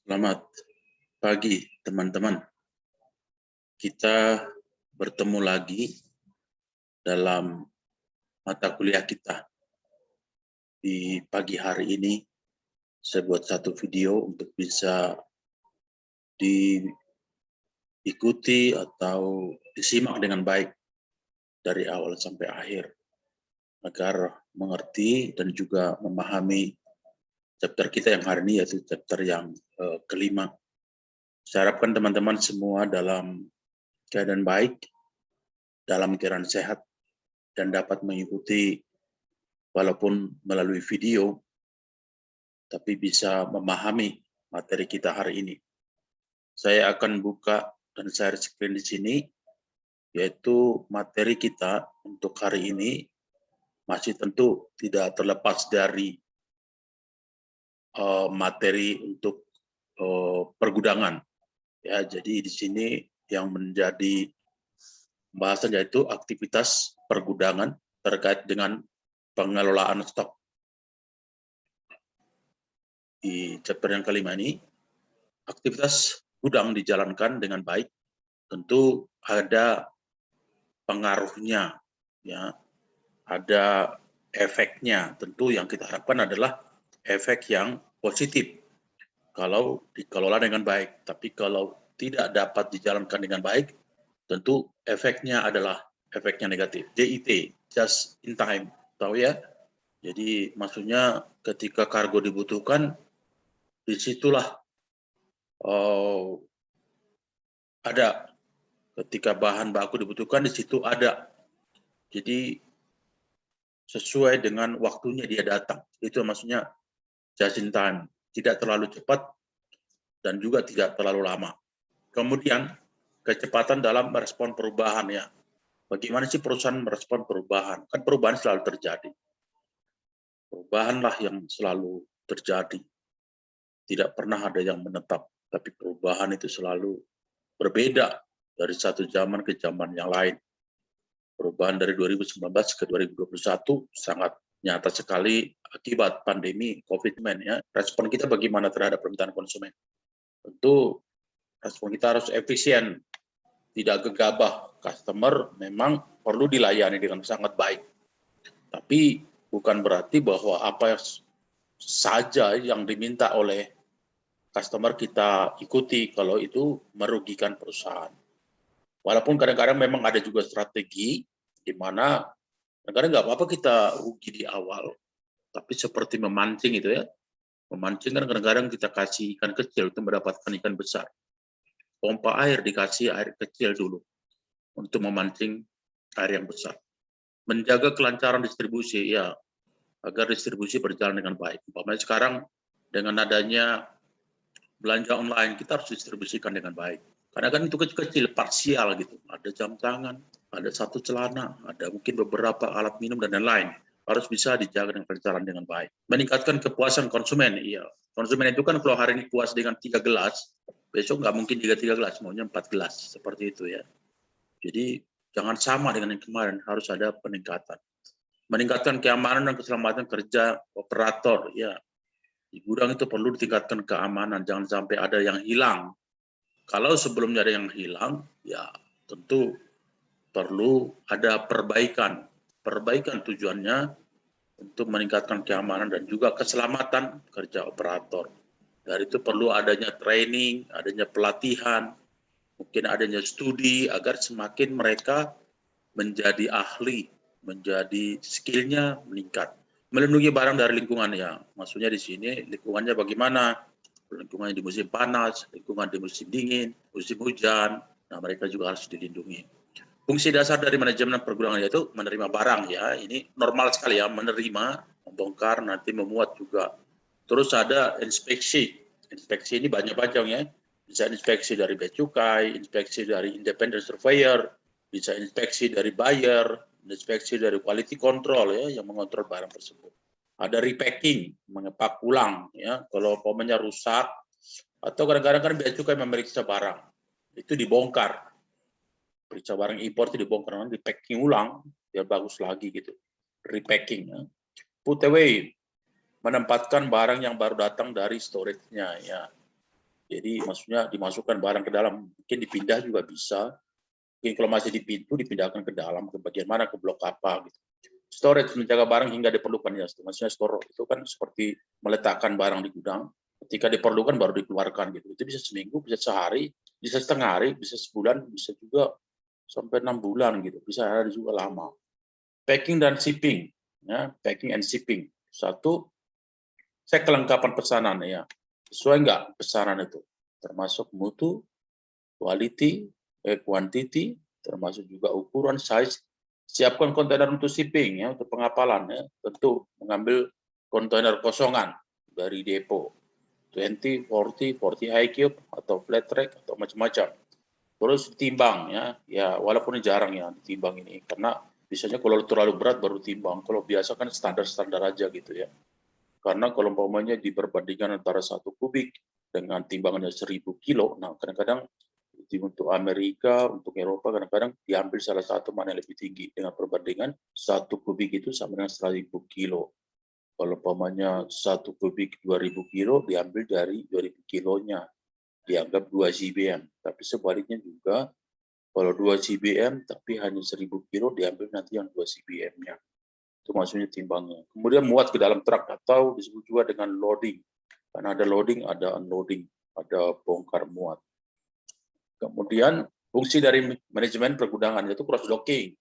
Selamat pagi, teman-teman. Kita bertemu lagi dalam mata kuliah kita. Di pagi hari ini, saya buat satu video untuk bisa diikuti atau disimak dengan baik dari awal sampai akhir, agar mengerti dan juga memahami chapter kita yang hari ini, yaitu chapter yang kelima. Saya harapkan teman-teman semua dalam keadaan baik, dalam keadaan sehat, dan dapat mengikuti walaupun melalui video, tapi bisa memahami materi kita hari ini. Saya akan buka dan share screen di sini, yaitu materi kita untuk hari ini masih tentu tidak terlepas dari materi untuk pergudangan. Ya, jadi di sini yang menjadi pembahasan yaitu aktivitas pergudangan terkait dengan pengelolaan stok. Di chapter yang kelima ini, aktivitas gudang dijalankan dengan baik, tentu ada pengaruhnya, ya, ada efeknya. Tentu yang kita harapkan adalah efek yang positif kalau dikelola dengan baik. Tapi kalau tidak dapat dijalankan dengan baik, tentu efeknya adalah efeknya negatif. JIT, just in time, tahu ya? Jadi maksudnya ketika kargo dibutuhkan, disitulah ada. Ketika bahan baku dibutuhkan, di situ ada. Jadi sesuai dengan waktunya dia datang. Itu maksudnya just in time. Tidak terlalu cepat dan juga tidak terlalu lama. Kemudian kecepatan dalam merespon perubahan, ya. Bagaimana sih perusahaan merespon perubahan? Kan perubahan selalu terjadi. Perubahanlah yang selalu terjadi. Tidak pernah ada yang menetap, tapi perubahan itu selalu berbeda dari satu zaman ke zaman yang lain. Perubahan dari 2019 ke 2021 sangat nyata sekali akibat pandemi COVID-19. Ya. Respon kita bagaimana terhadap permintaan konsumen? Tentu respon kita harus efisien, tidak gegabah. Customer memang perlu dilayani dengan sangat baik. Tapi bukan berarti bahwa apa saja yang diminta oleh customer kita ikuti kalau itu merugikan perusahaan. Walaupun kadang-kadang memang ada juga strategi di mana kadang-kadang nggak apa-apa kita rugi di awal, tapi seperti memancing itu ya. Memancing kan kadang-kadang kita kasih ikan kecil untuk mendapatkan ikan besar. Pompa air dikasih air kecil dulu untuk memancing air yang besar. Menjaga kelancaran distribusi, ya, agar distribusi berjalan dengan baik. Umpamanya sekarang dengan adanya belanja online, kita harus distribusikan dengan baik. Karena kan itu kecil-kecil, parsial gitu. Ada jam tangan, ada satu celana, ada mungkin beberapa alat minum dan lain-lain. Harus bisa dijaga dengan berjalan dengan baik. Meningkatkan kepuasan konsumen, iya. Konsumen itu kan kalau hari ini puas dengan 3 gelas, besok nggak mungkin 3 gelas, maunya 4 gelas. Seperti itu ya. Jadi jangan sama dengan yang kemarin, harus ada peningkatan. Meningkatkan keamanan dan keselamatan kerja operator, ya. Di gudang itu perlu ditingkatkan keamanan, jangan sampai ada yang hilang. Kalau sebelumnya ada yang hilang, ya tentu perlu ada perbaikan. Perbaikan tujuannya untuk meningkatkan keamanan dan juga keselamatan kerja operator. Dari itu perlu adanya training, adanya pelatihan, mungkin adanya studi agar semakin mereka menjadi ahli, menjadi skillnya meningkat. Melindungi barang dari lingkungan, ya, maksudnya di sini lingkungannya bagaimana? Lingkungan di musim panas, lingkungan di musim dingin, musim hujan. Nah, mereka juga harus dilindungi. Fungsi dasar dari manajemen pergudangan yaitu menerima barang, ya. Ini normal sekali ya, menerima, membongkar, nanti memuat juga. Terus ada inspeksi. Inspeksi ini banyak macam ya. Bisa inspeksi dari bea cukai, inspeksi dari independent surveyor, bisa inspeksi dari buyer, inspeksi dari quality control ya yang mengontrol barang tersebut. Ada repacking, mengepak ulang ya. Kalau umpamanya rusak atau kadang-kadang kan bea cukai memeriksa barang, itu dibongkar. Periksa barang impor itu dibongkar, nanti packing ulang biar bagus lagi gitu. Repacking ya. Put away, menempatkan barang yang baru datang dari storage-nya ya. Jadi maksudnya dimasukkan barang ke dalam, mungkin dipindah juga bisa. Mungkin kalau masih di pintu dipindahkan ke dalam, ke bagian mana, ke blok apa gitu. Storage, menjaga barang hingga diperlukan ya. Maksudnya store itu kan seperti meletakkan barang di gudang. Ketika diperlukan baru dikeluarkan gitu. Itu bisa seminggu, bisa sehari, bisa setengah hari, bisa sebulan, bisa juga sampai 6 bulan gitu. Bisa ada juga lama. Packing dan shipping, ya, packing and shipping. Satu, cek kelengkapan pesanan ya. Sesuai nggak pesanan itu? Termasuk mutu, quality, quantity, termasuk juga ukuran, size. Siapkan kontainer untuk shipping ya, untuk pengapalan ya. Tentu mengambil kontainer kosongan dari depo 20, 40, 40 high cube atau flat track atau macam-macam. Terus timbang ya walaupun jarang ya ditimbang ini karena biasanya kalau terlalu berat baru timbang. Kalau biasa kan standar-standar aja gitu ya. Karena kalau umpamanya diperbandingkan antara 1 kubik dengan timbangannya 1000 kilo, nah kadang-kadang untuk Amerika, untuk Eropa kadang-kadang diambil salah satu mana yang lebih tinggi dengan perbandingan 1 kubik itu sama dengan 1000 kilo. Kalau umpamanya 1 kubik 2000 kilo diambil dari 2000 kilonya, dianggap 2 CBM. Tapi sebaliknya juga kalau 2 CBM tapi hanya 1000 kilo diambil nanti yang 2 CBM-nya. Itu maksudnya timbangnya. Kemudian muat ke dalam truk atau disebut juga dengan loading. Karena ada loading, ada unloading, ada bongkar muat. Kemudian fungsi dari manajemen pergudangan yaitu cross docking.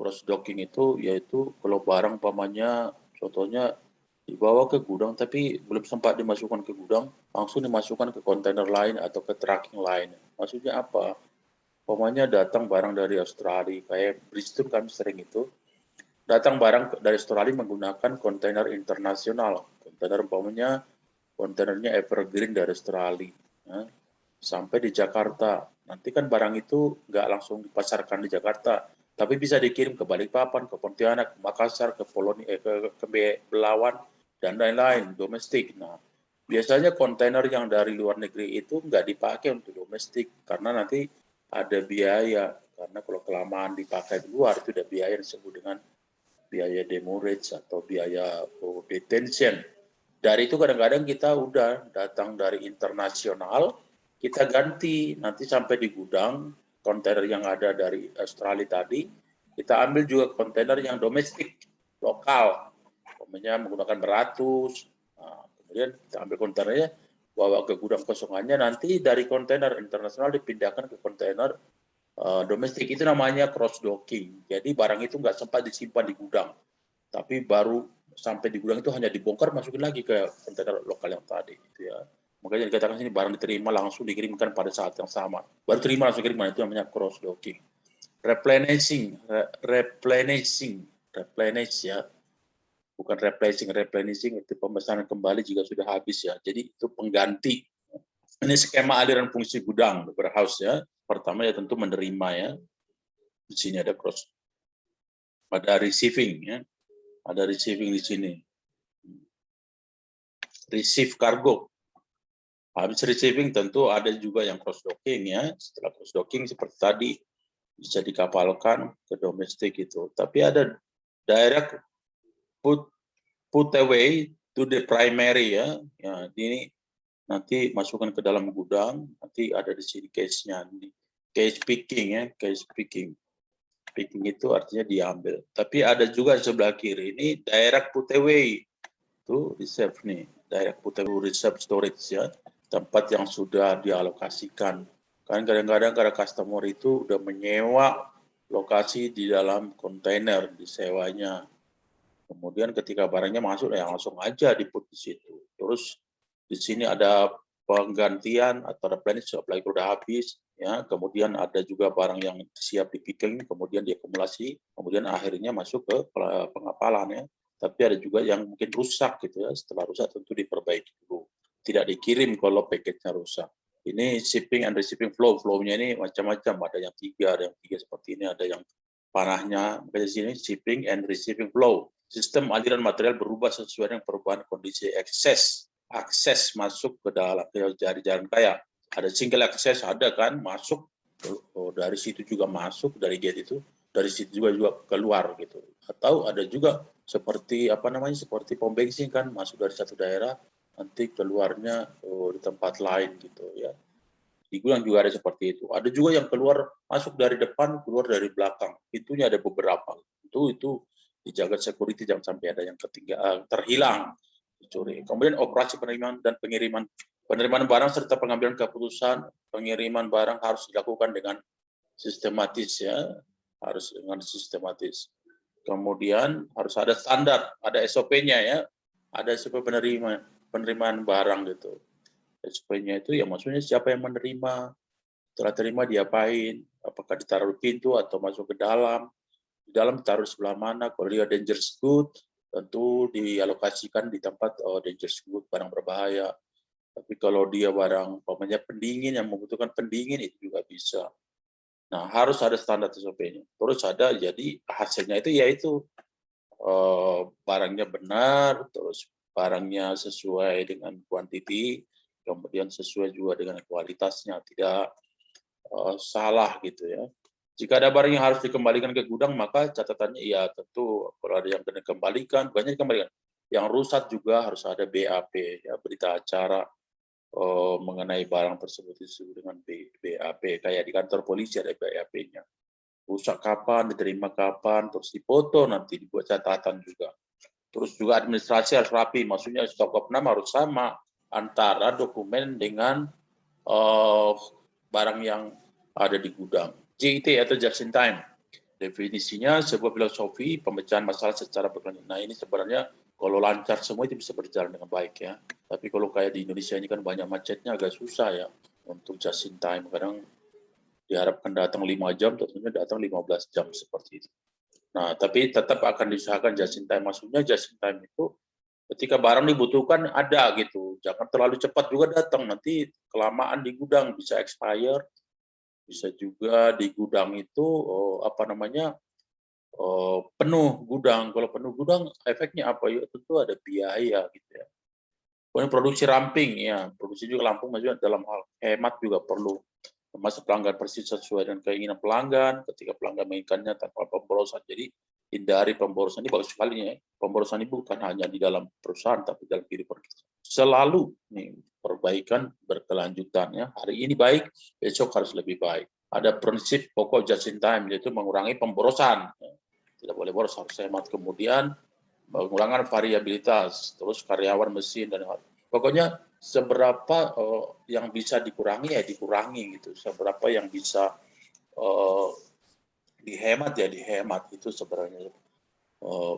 Cross docking itu yaitu kalau barang umpamanya contohnya dibawa ke gudang tapi belum sempat dimasukkan ke gudang, langsung dimasukkan ke kontainer lain atau ke tracking lain. Maksudnya apa? Umpamanya datang barang dari Australia, kayak Bristol kami sering itu, datang barang dari Australia menggunakan kontainer internasional. Kontainer umpamanya kontainernya Evergreen dari Australia. Ya, sampai di Jakarta. Nanti kan barang itu nggak langsung dipasarkan di Jakarta, tapi bisa dikirim ke Balikpapan, ke Pontianak, ke Makassar, ke Belawan, dan lain-lain, domestik. Nah, biasanya kontainer yang dari luar negeri itu nggak dipakai untuk domestik, karena nanti ada biaya. Karena kalau kelamaan dipakai di luar, itu ada biaya yang disebut dengan biaya demurrage atau biaya detention. Dari itu kadang-kadang kita udah datang dari internasional, kita ganti nanti sampai di gudang kontainer yang ada dari Australia tadi, kita ambil juga kontainer yang domestik lokal, umpamanya menggunakan beratus. Nah, kemudian kita ambil kontainernya, bawa ke gudang kosongannya, nanti dari kontainer internasional dipindahkan ke kontainer domestik. Itu namanya cross docking. Jadi barang itu nggak sempat disimpan di gudang, tapi baru sampai di gudang itu hanya dibongkar, masukin lagi ke kontainer lokal yang tadi. Gitu ya. Makanya dikatakan sini barang diterima langsung dikirimkan pada saat yang sama. Baru terima langsung kirimkan, itu namanya cross docking. Replenishing ya. Bukan replenishing itu pemesanan kembali jika sudah habis ya. Jadi itu pengganti. Ini skema aliran fungsi gudang warehouse ya. Pertama ya tentu menerima ya. Di sini ada cross. Ada receiving ya. Ada receiving di sini. Receive cargo. Habis receiving tentu ada juga yang cross docking ya. Setelah cross docking seperti tadi bisa dikapalkan ke domestik itu. Tapi ada direct put away to the primary ya. Ya, ini nanti masukkan ke dalam gudang, nanti ada di sini case-nya. Case picking ya, case picking. Picking itu artinya diambil. Tapi ada juga di sebelah kiri ini direct put away. Itu reserve nih, direct put away reserve storage ya. Tempat yang sudah dialokasikan. Kan kadang-kadang karena customer itu udah menyewa lokasi di dalam kontainer, disewanya. Kemudian ketika barangnya masuk ya langsung aja diput di situ. Terus di sini ada penggantian atau replenish apalagi udah habis ya. Kemudian ada juga barang yang siap dipicking, kemudian diakumulasi, kemudian akhirnya masuk ke pengapalan ya. Tapi ada juga yang mungkin rusak gitu ya. Setelah rusak tentu diperbaiki dulu. Tidak dikirim kalau package-nya rusak. Ini shipping and receiving flow. Flow-nya ini macam-macam. Ada yang 3, ada yang 3 seperti ini, ada yang panahnya. Di sini shipping and receiving flow. Sistem aliran material berubah sesuai dengan perubahan kondisi akses masuk ke dalam jalan kaya. Ada single access, ada kan masuk dari situ juga masuk dari gate itu, dari situ juga keluar gitu. Atau ada juga seperti seperti pom bensin kan masuk dari satu daerah nanti keluarnya di tempat lain gitu ya. Di gudang juga ada seperti itu. Ada juga yang keluar masuk dari depan, keluar dari belakang. Itunya ada beberapa. Itu dijaga security jangan sampai ada yang terhilang, dicuri. Kemudian operasi penerimaan dan penerimaan barang serta pengambilan keputusan pengiriman barang harus dilakukan dengan sistematis ya, harus dengan sistematis. Kemudian harus ada standar, ada SOP-nya ya, ada SOP penerimaan barang gitu. SOP-nya itu ya maksudnya siapa yang menerima, setelah terima diapain, apakah ditaruh di pintu atau masuk ke dalam, di dalam ditaruh sebelah mana, kalau dia dangerous good, tentu dialokasikan di tempat dangerous good, barang berbahaya. Tapi kalau dia barang umpamanya pendingin yang membutuhkan pendingin itu juga bisa. Nah, harus ada standar SOP-nya. Terus ada jadi hasilnya itu yaitu barangnya benar, terus barangnya sesuai dengan kuantiti, kemudian sesuai juga dengan kualitasnya, tidak salah gitu ya. Jika ada barang yang harus dikembalikan ke gudang, maka catatannya ya tentu kalau ada yang kena kembalikan, bukannya dikembalikan. Yang rusak juga harus ada BAP, ya, berita acara mengenai barang tersebut disebut dengan BAP. Kayak di kantor polisi ada BAP-nya. Rusak kapan, diterima kapan, terus dipoto, nanti dibuat catatan juga. Terus juga administrasi harus rapi, maksudnya stok opnam harus sama antara dokumen dengan barang yang ada di gudang. JIT atau just in time. Definisinya sebuah filosofi pemecahan masalah secara berkelanjutan. Nah, ini sebenarnya kalau lancar semua itu bisa berjalan dengan baik ya. Tapi kalau kayak di Indonesia ini kan banyak macetnya, agak susah ya untuk just in time. Kadang diharapkan datang 5 jam, tentunya datang 15 jam seperti itu. Nah, tapi tetap akan diusahakan just in time. Maksudnya just in time itu ketika barang dibutuhkan ada gitu. Jangan terlalu cepat juga datang, nanti kelamaan di gudang bisa expire. Bisa juga di gudang itu penuh gudang. Kalau penuh gudang efeknya apa ya? Tentu ada biaya gitu ya. Kemudian produksi ramping ya, produksi juga Lampung maksudnya dalam hal hemat juga perlu. Termasuk pelanggan persis sesuai dengan keinginan pelanggan, ketika pelanggan menginginkannya tanpa pemborosan. Jadi hindari pemborosan, ini bagus sekali ya. Pemborosan ini bukan hanya di dalam perusahaan, tapi dalam kehidupan kita. Selalu nih, perbaikan berkelanjutan ya. Hari ini baik, besok harus lebih baik. Ada prinsip pokok just in time, yaitu mengurangi pemborosan. Tidak boleh boros, harus hemat. Kemudian mengurangi variabilitas, terus karyawan mesin, dan pokoknya seberapa yang bisa dikurangi ya dikurangi gitu, seberapa yang bisa dihemat ya dihemat, itu sebenarnya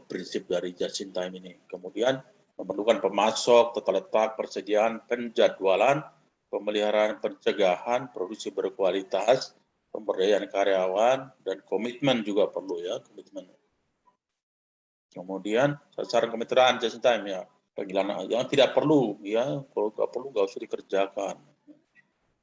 prinsip dari just in time ini. Kemudian memerlukan pemasok, tata letak, persediaan, penjadwalan, pemeliharaan, pencegahan, produksi berkualitas, pemberdayaan karyawan, dan komitmen juga perlu ya, komitmen. Kemudian sasaran kemitraan just in time ya, penghilangan yang tidak perlu ya, kalau nggak perlu nggak usah dikerjakan.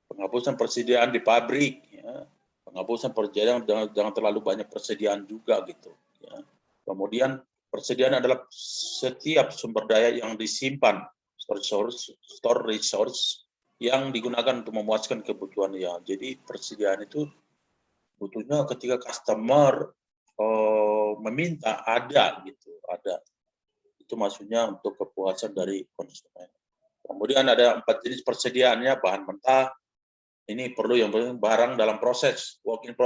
Penghapusan persediaan di pabrik ya, penghapusan persediaan jangan terlalu banyak persediaan juga gitu ya. Kemudian persediaan adalah setiap sumber daya yang disimpan, store resource yang digunakan untuk memuaskan kebutuhan ya. Jadi persediaan itu butuhnya ketika customer meminta ada gitu, ada. Itu maksudnya untuk kepuasan dari konsumen. Kemudian ada 4 jenis persediaannya, bahan mentah. Ini perlu yang penting barang dalam proses, work in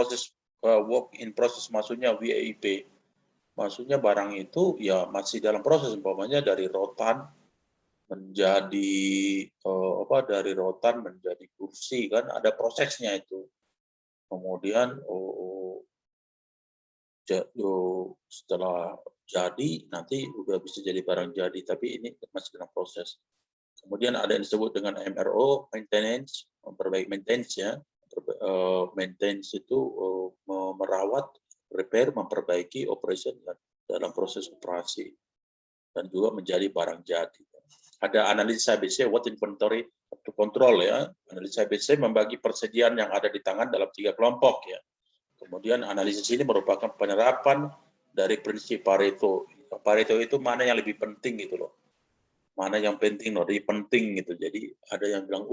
process maksudnya WIP. Maksudnya barang itu ya masih dalam proses, umpamanya dari rotan menjadi dari rotan menjadi kursi kan ada prosesnya itu. Kemudian setelah jadi nanti udah bisa jadi barang jadi, tapi ini masih dalam proses. Kemudian ada yang disebut dengan MRO, maintenance, memperbaiki maintenance ya. Maintenance itu merawat, repair, memperbaiki operation dalam proses operasi dan juga menjadi barang jadi. Ada analisa ABC, what inventory to control ya. Analisa ABC membagi persediaan yang ada di tangan dalam 3 kelompok ya. Kemudian analisis ini merupakan penerapan dari prinsip Pareto. Pareto itu mana yang lebih penting gitu loh. Mana yang penting, lebih penting gitu. Jadi ada yang bilang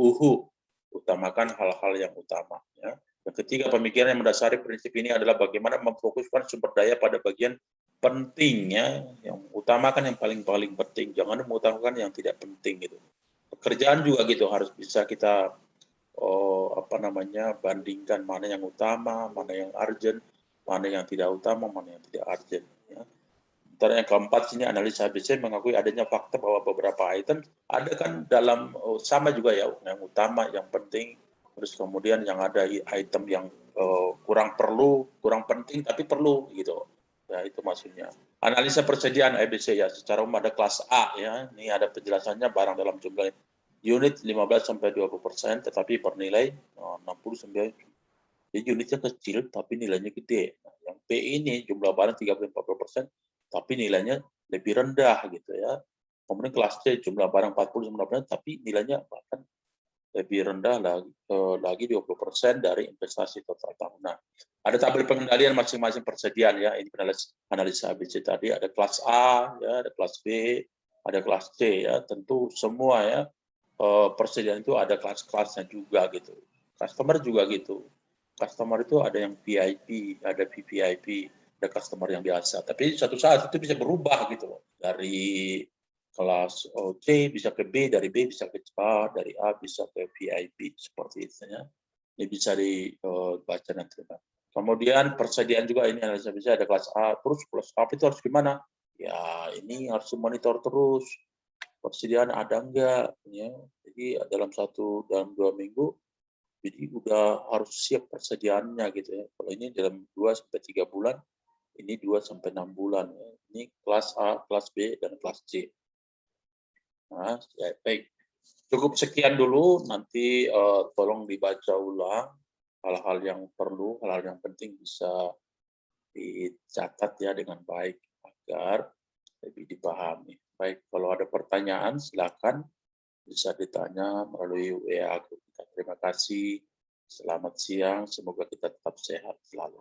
utamakan hal-hal yang utama. Ya. Yang ketiga, pemikiran yang mendasari prinsip ini adalah bagaimana memfokuskan sumber daya pada bagian penting ya. Yang utamakan yang paling penting, jangan mengutamakan yang tidak penting gitu. Pekerjaan juga gitu, harus bisa kita bandingkan mana yang utama, mana yang urgent, mana yang tidak utama, mana yang tidak urgent. Ya. Sementara yang keempat sini analisa ABC mengakui adanya fakta bahwa beberapa item ada kan dalam sama juga ya, yang utama, yang penting, terus kemudian yang ada item yang kurang perlu, kurang penting tapi perlu gitu. Ya itu maksudnya. Analisa persediaan ABC ya, secara umum ada kelas A ya, ini ada penjelasannya barang dalam jumlah unit 15-20%, tetapi bernilai 60-9. Jadi unitnya kecil tapi nilainya gede. Nah, yang B ini jumlah barang 30-40%, tapi nilainya lebih rendah gitu ya. Kemudian kelas C jumlah barang 40-50%, tapi nilainya bahkan lebih rendah lagi 20% dari investasi total tahunan. Ada tabel pengendalian masing-masing persediaan ya. Ini analisa ABC tadi. Ada kelas A, ya, ada kelas B, ada kelas C ya. Tentu semua ya persediaan itu ada kelas-kelasnya juga gitu. Customer juga gitu. Customer itu ada yang VIP, ada VVIP, ada customer yang biasa. Tapi suatu saat itu bisa berubah gitu loh. Dari kelas C bisa ke B, dari B bisa ke A, dari A bisa ke VIP seperti itu ya. Ini bisa dibaca nanti. Kemudian persediaan juga ini analisa bisa ada kelas A, terus kelas A itu harus gimana? Ya ini harus monitor terus persediaan ada enggak ya. Jadi dalam 2 minggu jadi udah harus siap persediaannya gitu ya. Kalau ini dalam 2-3 bulan, ini 2-6 bulan ya. Ini kelas A, kelas B dan kelas C. Nah, ya, baik. Cukup sekian dulu, nanti tolong dibaca ulang hal-hal yang perlu, hal-hal yang penting bisa dicatat ya dengan baik agar lebih dipahami. Baik, kalau ada pertanyaan silakan bisa ditanya melalui WA grup kita. Terima kasih. Selamat siang, semoga kita tetap sehat selalu.